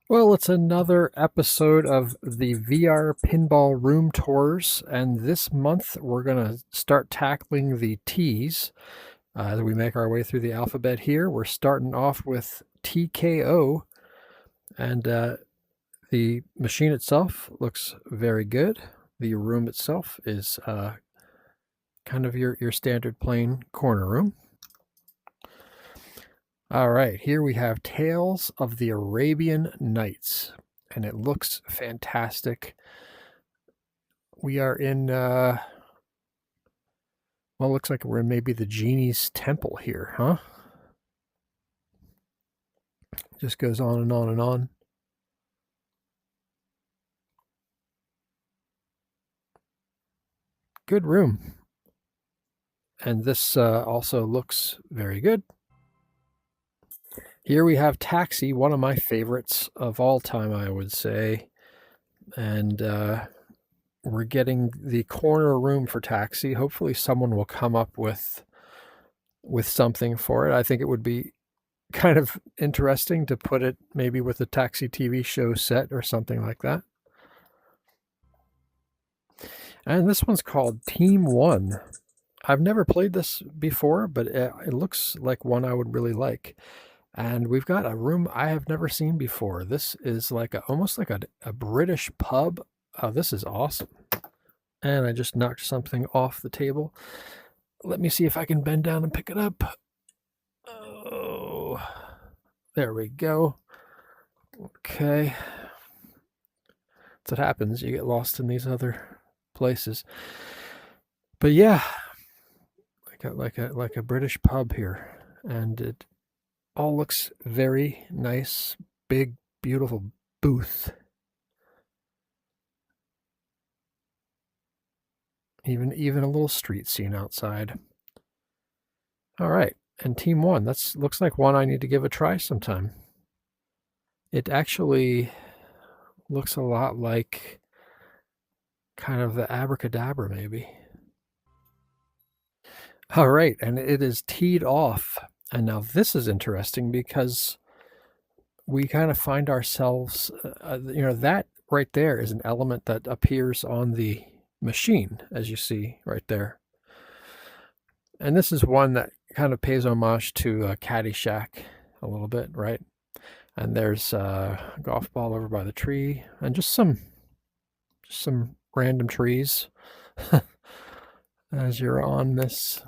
Well, it's another episode of the VR Pinball Room Tours, and this month we're going to start tackling the T's. As we make our way through the alphabet here, we're starting off with TKO, and the machine itself looks very good. The room itself is kind of your standard plain corner room. All right, here we have Tales of the Arabian Nights, and it looks fantastic. We are in, well, it looks like we're in maybe the genie's temple here, huh? Just goes on and on and on. Good room. And this also looks very good. Here we have Taxi, one of my favorites of all time, I would say. And we're getting the corner room for Taxi. Hopefully someone will come up with something for it. I think it would be kind of interesting to put it maybe with a Taxi TV show set or something like that. And this one's called Team One. I've never played this before, but it looks like one I would really like. And we've got a room I have never seen before. This is like almost like a British pub. Oh, this is awesome. And I just knocked something off the table. Let me see if I can bend down and pick it up. Oh, there we go. Okay. That's what happens. You get lost in these other places. But yeah, like a British pub here, and it all looks very nice. Big, beautiful booth. Even a little street scene outside. All right, and Team One. That looks like one I need to give a try sometime. It actually looks a lot like kind of the Abracadabra, maybe. All right, and it is teed off. And now this is interesting because we kind of find ourselves, that right there is an element that appears on the machine, as you see right there. And this is one that kind of pays homage to Caddyshack a little bit, right? And there's a golf ball over by the tree, and just some random trees as you're on this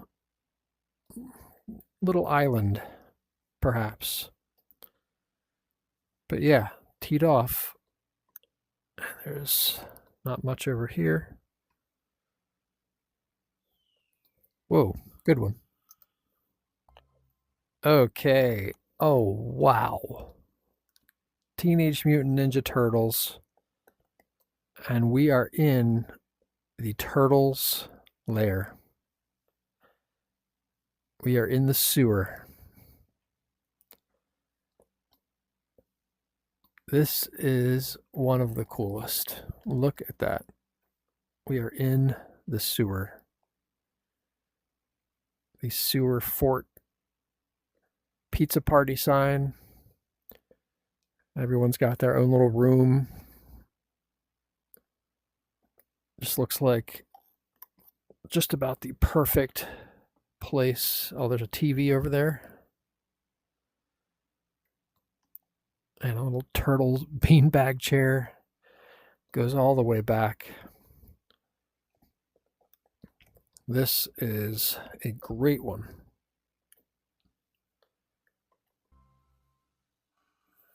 little island, perhaps. But yeah, teed off. There's not much over here. Whoa, good one. Okay. Oh, wow. Teenage Mutant Ninja Turtles. And we are in the Turtles' lair. We are in the sewer. This is one of the coolest. Look at that. We are in the sewer. The sewer fort pizza party sign. Everyone's got their own little room. Just looks like just about the perfect place. Oh, there's a TV over there. And a little turtle beanbag chair. Goes all the way back. This is a great one.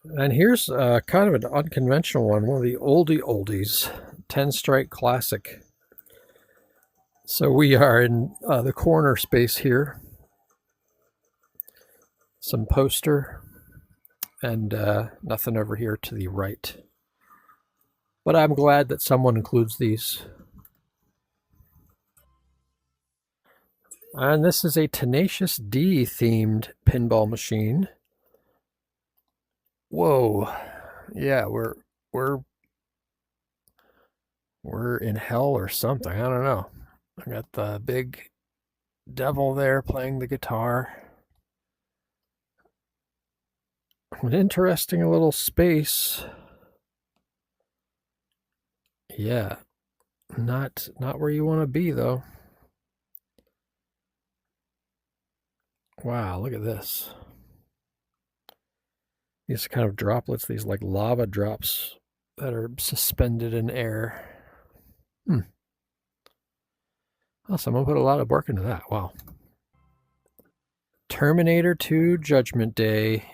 And here's kind of an unconventional one of the oldies, 10 Strike Classic. So we are in the corner space here. Some poster and nothing over here to the right. But I'm glad that someone includes these. And this is a Tenacious D themed pinball machine. Whoa. Yeah, we're in hell or something. I don't know. I got the big devil there playing the guitar. An interesting little space. Yeah, not where you want to be though. Wow, look at this. These kind of droplets, these like lava drops that are suspended in air. Oh, someone put a lot of work into that. Wow. Terminator 2 Judgment Day,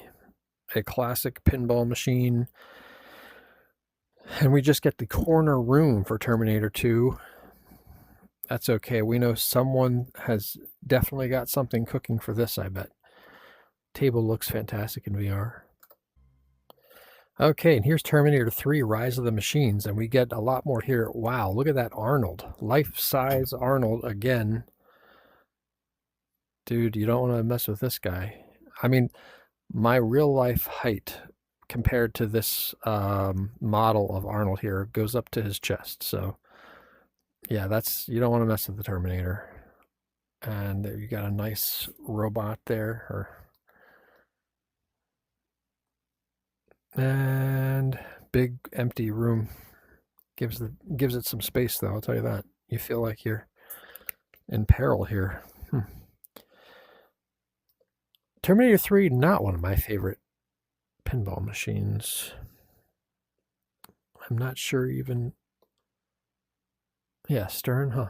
a classic pinball machine. And we just get the corner room for Terminator 2. That's okay. We know someone has definitely got something cooking for this, I bet. Table looks fantastic in VR. Okay, and here's Terminator 3 Rise of the Machines, and we get a lot more here. Wow, look at that Arnold. Life-size Arnold again. Dude, you don't want to mess with this guy. I mean, my real-life height compared to this model of Arnold here goes up to his chest. So, yeah, you don't want to mess with the Terminator. And there you got a nice robot there. And big empty room. Gives it some space though, I'll tell you that. You feel like you're in peril here. Terminator 3, not one of my favorite pinball machines. I'm not sure even. Yeah, Stern, huh?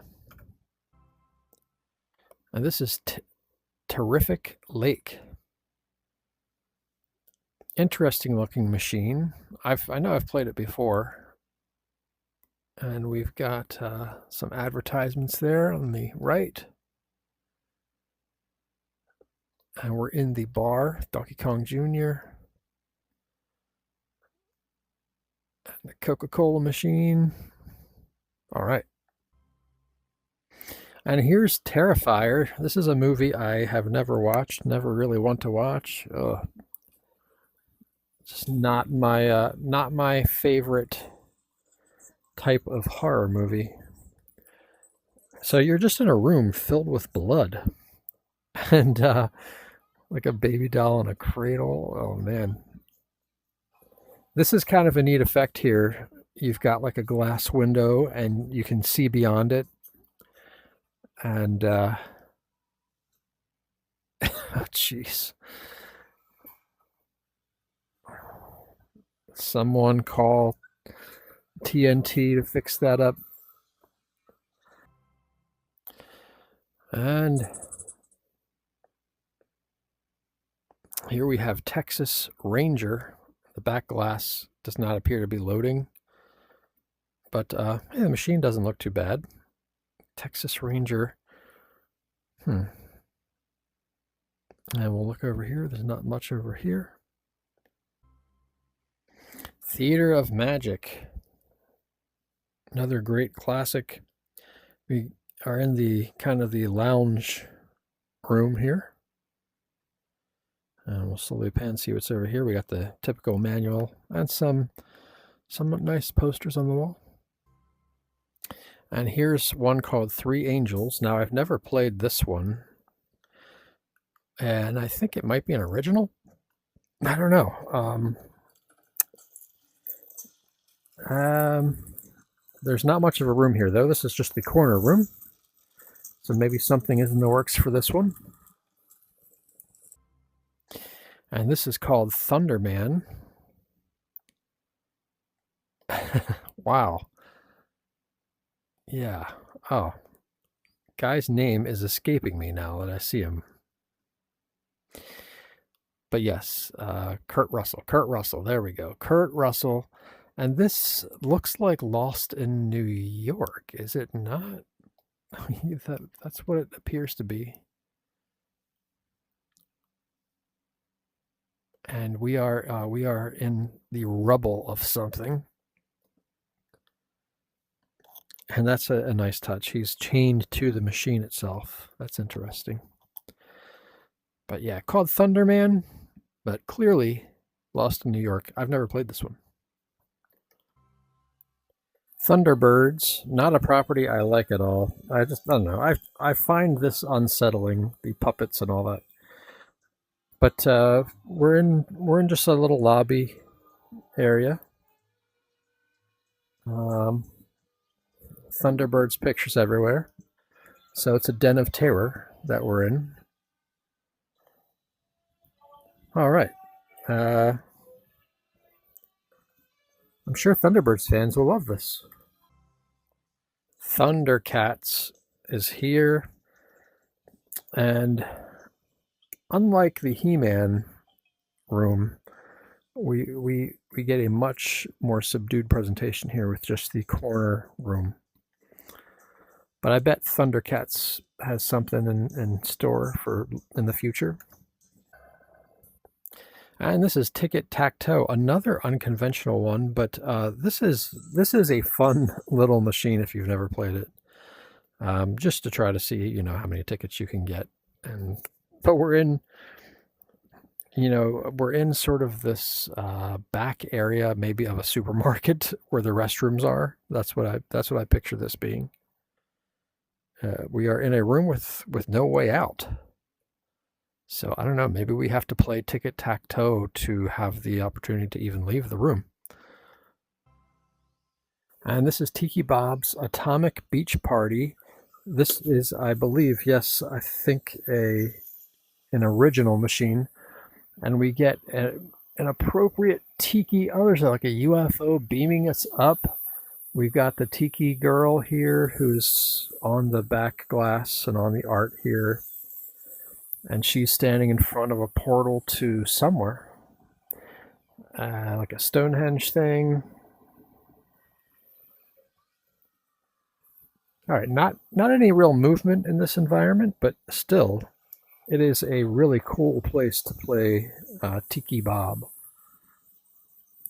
And this is Terrific Lake. Interesting looking machine. I know I've played it before. And we've got some advertisements there on the right. And we're in the bar, Donkey Kong Jr. And the Coca-Cola machine. All right. And here's Terrifier. This is a movie I have never watched, never really want to watch. Just not my favorite type of horror movie. So you're just in a room filled with blood, and like a baby doll in a cradle. Oh man, this is kind of a neat effect here. You've got like a glass window, and you can see beyond it. And oh jeez, someone call TNT to fix that up. And here we have Texas Ranger. The back glass does not appear to be loading, but yeah, the machine doesn't look too bad. Texas Ranger. And we'll look over here. There's not much over here. Theater of Magic. Another great classic. We are in the kind of the lounge room here. And we'll slowly pan, see what's over here. We got the typical manual and some nice posters on the wall. And here's one called Three Angels. Now, I've never played this one. And I think it might be an original. I don't know. There's not much of a room here, though. This is just the corner room. So maybe something is in the works for this one. And this is called Thunderman. Wow. Yeah. Oh. Guy's name is escaping me now that I see him. But yes, Kurt Russell. Kurt Russell. There we go. Kurt Russell. And this looks like Lost in New York, is it not? That's what it appears to be. And we are in the rubble of something. And that's a nice touch. He's chained to the machine itself. That's interesting. But yeah, called Thunderman, but clearly Lost in New York. I've never played this one. Thunderbirds, not a property I like at all. I don't know. I find this unsettling, the puppets and all that. But we're in just a little lobby area. Um, Thunderbirds pictures everywhere. So it's a den of terror that we're in. All right. Uh, I'm sure Thunderbirds fans will love this. Thundercats is here, and unlike the He-Man room, we get a much more subdued presentation here with just the corner room. But I bet Thundercats has something in store for in the future. And this is Ticket Tack Toe, another unconventional one, but this is a fun little machine if you've never played it. Just to try to see how many tickets you can get, and but we're in sort of this back area, maybe of a supermarket where the restrooms are. That's what I picture this being. We are in a room with no way out. So I don't know. Maybe we have to play ticket tack toe to have the opportunity to even leave the room. And this is Tiki Bob's Atomic Beach Party. This is, I believe, yes, I think an original machine, and we get an appropriate tiki. Oh, there's like a UFO beaming us up. We've got the tiki girl here who's on the back glass and on the art here, and she's standing in front of a portal to somewhere, like a Stonehenge thing. All right, not any real movement in this environment, but still, it is a really cool place to play Tiki Bob.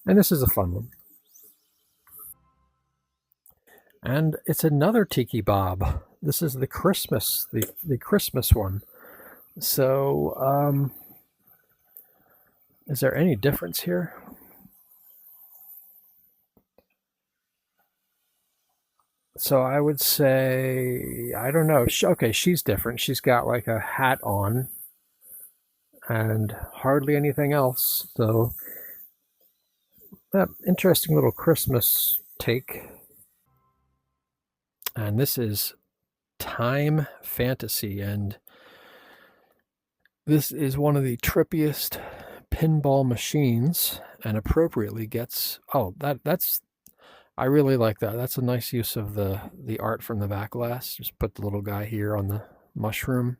And this is a fun one. And it's another Tiki Bob. This is the Christmas one. So, is there any difference here? So I would say, I don't know. Okay, she's different. She's got like a hat on and hardly anything else. So, that interesting little Christmas take. And this is Time Fantasy, and this is one of the trippiest pinball machines, and appropriately gets. Oh, that's. I really like that. That's a nice use of the art from the back glass. Just put the little guy here on the mushroom,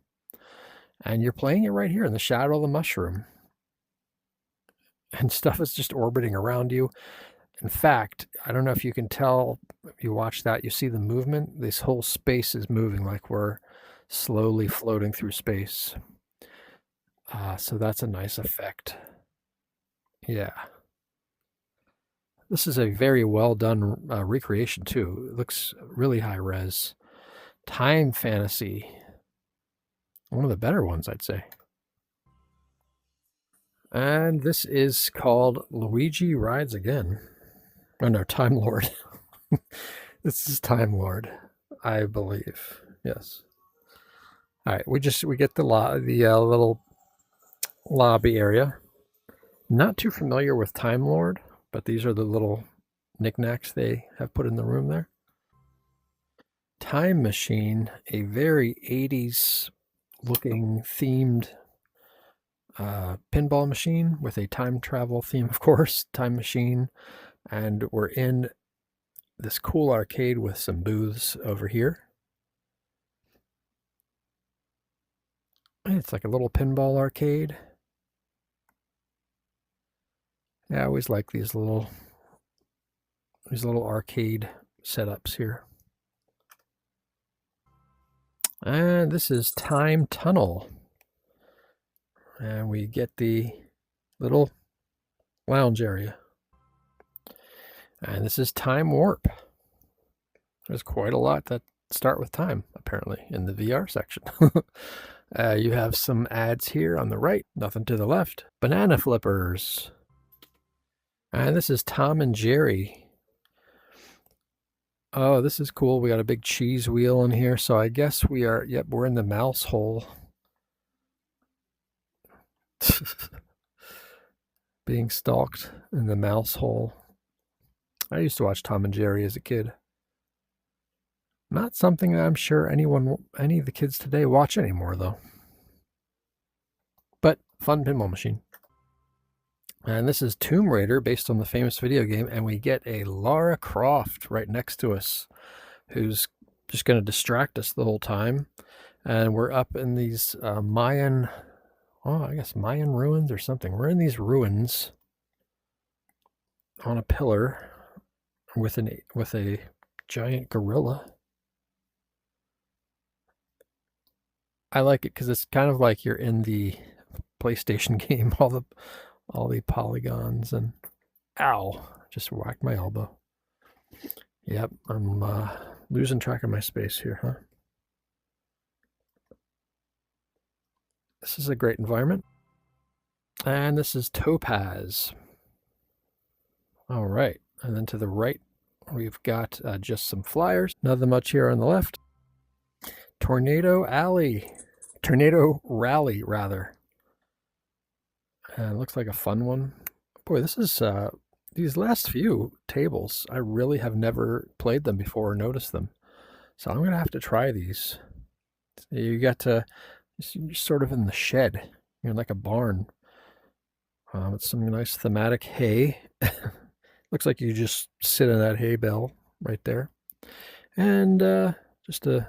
and you're playing it right here in the shadow of the mushroom, and stuff is just orbiting around you. In fact, I don't know if you can tell if you watch that, you see the movement. This whole space is moving like we're slowly floating through space. So that's a nice effect. Yeah. This is a very well done recreation, too. It looks really high res. Time Fantasy. One of the better ones, I'd say. And this is called Luigi Rides Again. Oh, no, Time Lord. This is Time Lord, I believe. Yes. All right, we get the little lobby area. Not too familiar with Time Lord, but these are the little knickknacks they have put in the room there. Time Machine, a very 80s looking themed pinball machine with a time travel theme, of course. Time Machine, and we're in this cool arcade with some booths over here. It's like a little pinball arcade. Yeah, I always like these little arcade setups here. And this is Time Tunnel. And we get the little lounge area. And this is Time Warp. There's quite a lot that start with time, apparently, in the VR section. You have some ads here on the right, nothing to the left. Banana flippers. And this is Tom and Jerry. Oh, this is cool. We got a big cheese wheel in here. So I guess we're in the mouse hole. Being stalked in the mouse hole. I used to watch Tom and Jerry as a kid. Not something that I'm sure any of the kids today watch anymore, though. But fun pinball machine. And this is Tomb Raider, based on the famous video game, and we get a Lara Croft right next to us, who's just going to distract us the whole time. And we're up in these Mayan, I guess Mayan ruins or something. We're in these ruins on a pillar with a giant gorilla. I like it because it's kind of like you're in the PlayStation game, all the polygons, and ow, just whacked my elbow. Yep, I'm losing track of my space here, huh? This is a great environment. And this is Topaz. All right, and then to the right, we've got just some flyers. Nothing much here on the left. Tornado Rally, rather. And it looks like a fun one. Boy, this is, these last few tables, I really have never played them before or noticed them. So I'm going to have to try these. You got to, you're sort of in the shed. You're like a barn. It's some nice thematic hay. Looks like you just sit in that hay bale right there. And just a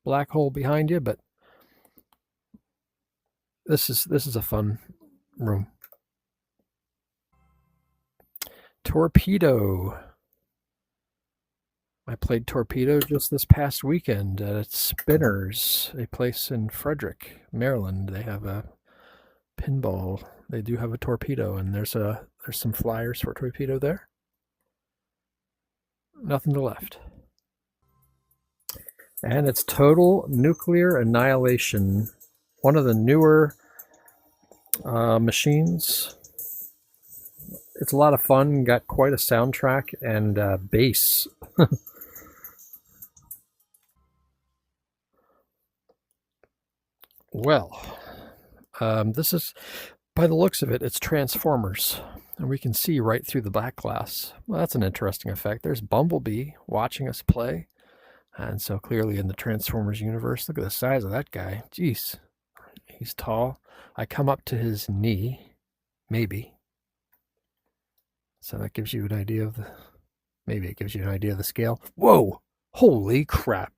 black hole behind you, but this is a fun room. Torpedo. I played Torpedo just this past weekend at Spinners, a place in Frederick, Maryland. They have a pinball. They do have a Torpedo, and there's some flyers for Torpedo there. Nothing to the left. And it's Total Nuclear Annihilation, one of the newer machines. It's a lot of fun, got quite a soundtrack and bass. Well, this is, by the looks of it, it's Transformers. And we can see right through the black glass. Well, that's an interesting effect. There's Bumblebee watching us play. And so clearly in the Transformers universe, look at the size of that guy. Jeez, he's tall. I come up to his knee, maybe. So that gives you an idea of maybe it gives you an idea of the scale. Whoa, holy crap.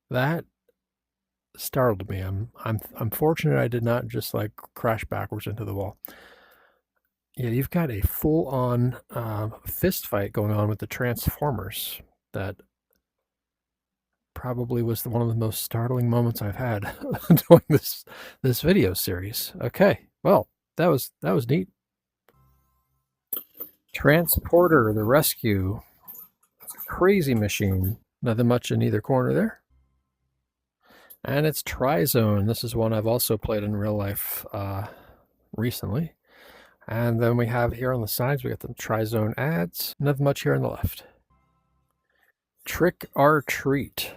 That startled me. I'm fortunate I did not just like crash backwards into the wall. Yeah, you've got a full-on fist fight going on with the Transformers. That probably was one of the most startling moments I've had doing this video series. Okay, well, that was neat. Transporter, the rescue. It's a crazy machine. Nothing much in either corner there. And it's Trizone. This is one I've also played in real life recently. And then we have here on the sides, we got the Trizone ads. Nothing much here on the left. Trick or Treat.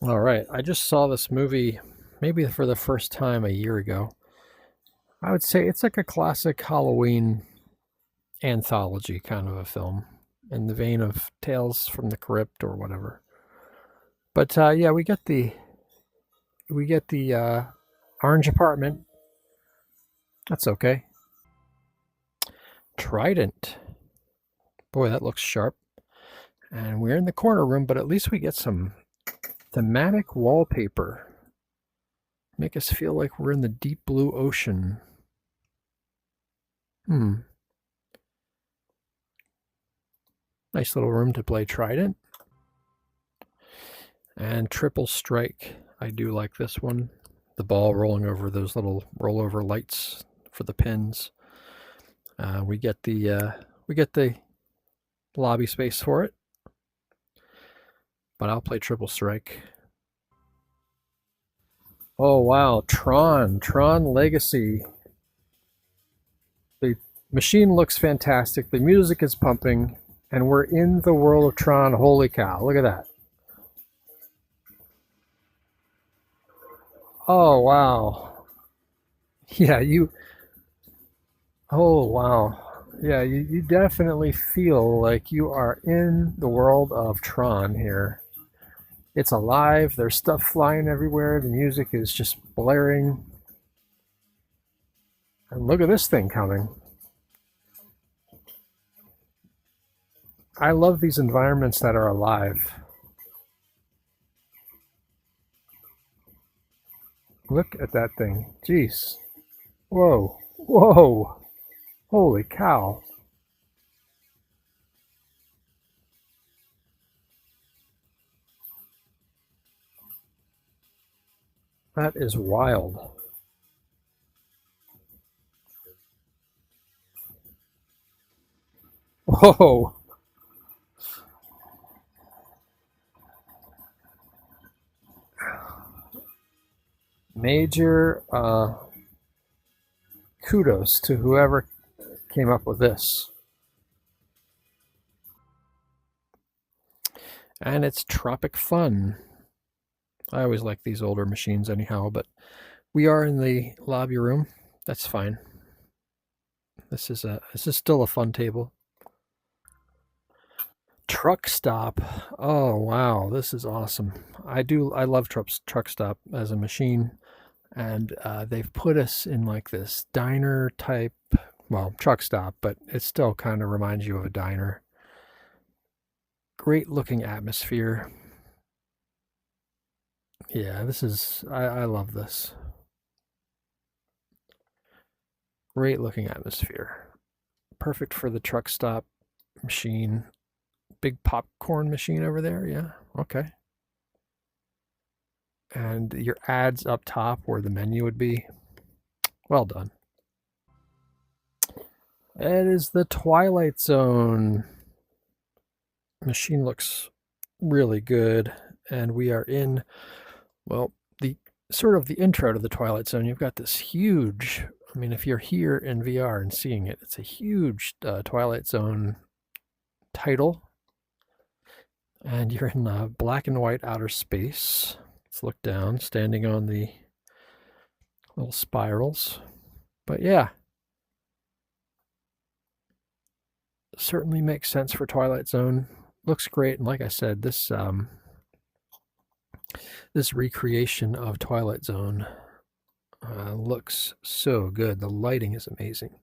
All right, I just saw this movie maybe for the first time a year ago. I would say it's like a classic Halloween anthology kind of a film in the vein of Tales from the Crypt or whatever. But yeah, we get the orange apartment. That's okay. Trident. Boy, that looks sharp. And we're in the corner room, but at least we get some thematic wallpaper. Make us feel like we're in the deep blue ocean. Nice little room to play Trident. And Triple Strike. I do like this one. The ball rolling over those little rollover lights for the pins. We get the lobby space for it. But I'll play Triple Strike. Oh wow, Tron Legacy. The machine looks fantastic. The music is pumping, and we're in the world of Tron. Holy cow! Look at that. Oh, wow. Yeah, oh, wow. Yeah, you definitely feel like you are in the world of Tron here. It's alive, there's stuff flying everywhere, the music is just blaring. And look at this thing coming. I love these environments that are alive. Look at that thing. Jeez. Whoa. Whoa. Holy cow. That is wild. Whoa. Major kudos to whoever came up with this. And it's Tropic Fun. I always like these older machines anyhow, but we are in the lobby room. That's fine. This is still a fun table. Truck Stop. Oh wow, this is awesome. I love Truck Stop as a machine, and they've put us in like this diner type, well, truck stop, but it still kind of reminds you of a diner. Great looking atmosphere. Yeah, I love this. Great looking atmosphere. Perfect for the truck stop machine. Big popcorn machine over there. Yeah, okay. And your ads up top where the menu would be. Well done. It is the Twilight Zone. Machine looks really good. And we are in, well, the sort of the intro to the Twilight Zone. You've got this huge, I mean, if you're here in VR and seeing it, it's a huge Twilight Zone title. And you're in black and white outer space. Let's look down, standing on the little spirals. But yeah, certainly makes sense for Twilight Zone. Looks great, and like I said, this recreation of Twilight Zone looks so good. The lighting is amazing.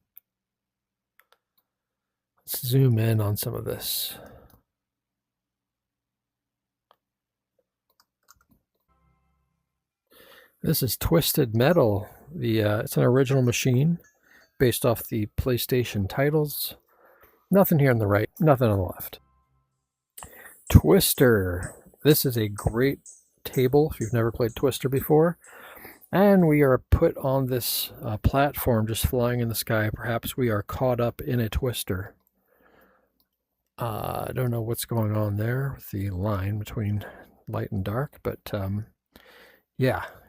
Let's zoom in on some of this. This is Twisted Metal. It's an original machine based off the PlayStation titles. Nothing here on the right, nothing on the left. Twister. This is a great table if you've never played Twister before. And we are put on this platform just flying in the sky. Perhaps we are caught up in a twister. I don't know what's going on there with the line between light and dark, but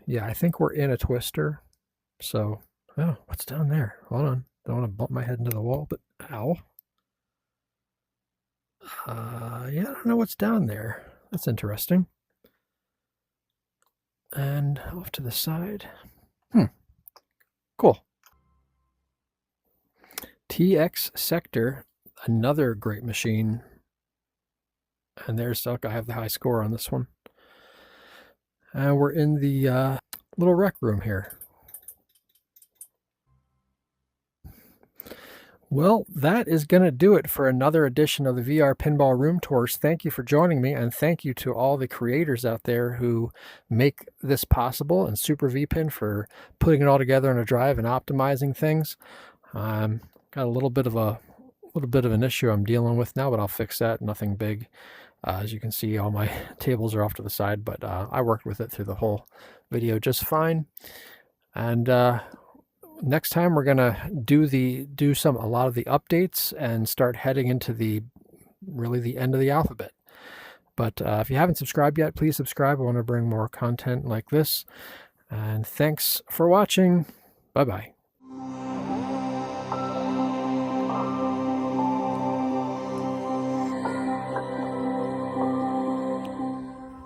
yeah, I think we're in a twister. So, oh, what's down there? Hold on. Don't want to bump my head into the wall, but ow. Yeah, I don't know what's down there. That's interesting. And off to the side. Cool. TX Sector, another great machine. And there's Duck. I have the high score on this one. And we're in the little rec room here. Well, that is going to do it for another edition of the VR Pinball Room Tours. Thank you for joining me, and thank you to all the creators out there who make this possible, and Super VPin for putting it all together in a drive and optimizing things. Got a little bit of an issue I'm dealing with now, but I'll fix that. Nothing big. As you can see, all my tables are off to the side, but I worked with it through the whole video just fine. And next time we're gonna do a lot of the updates and start heading into the end of the alphabet. But if you haven't subscribed yet, please subscribe. I want to bring more content like this. And thanks for watching. Bye bye.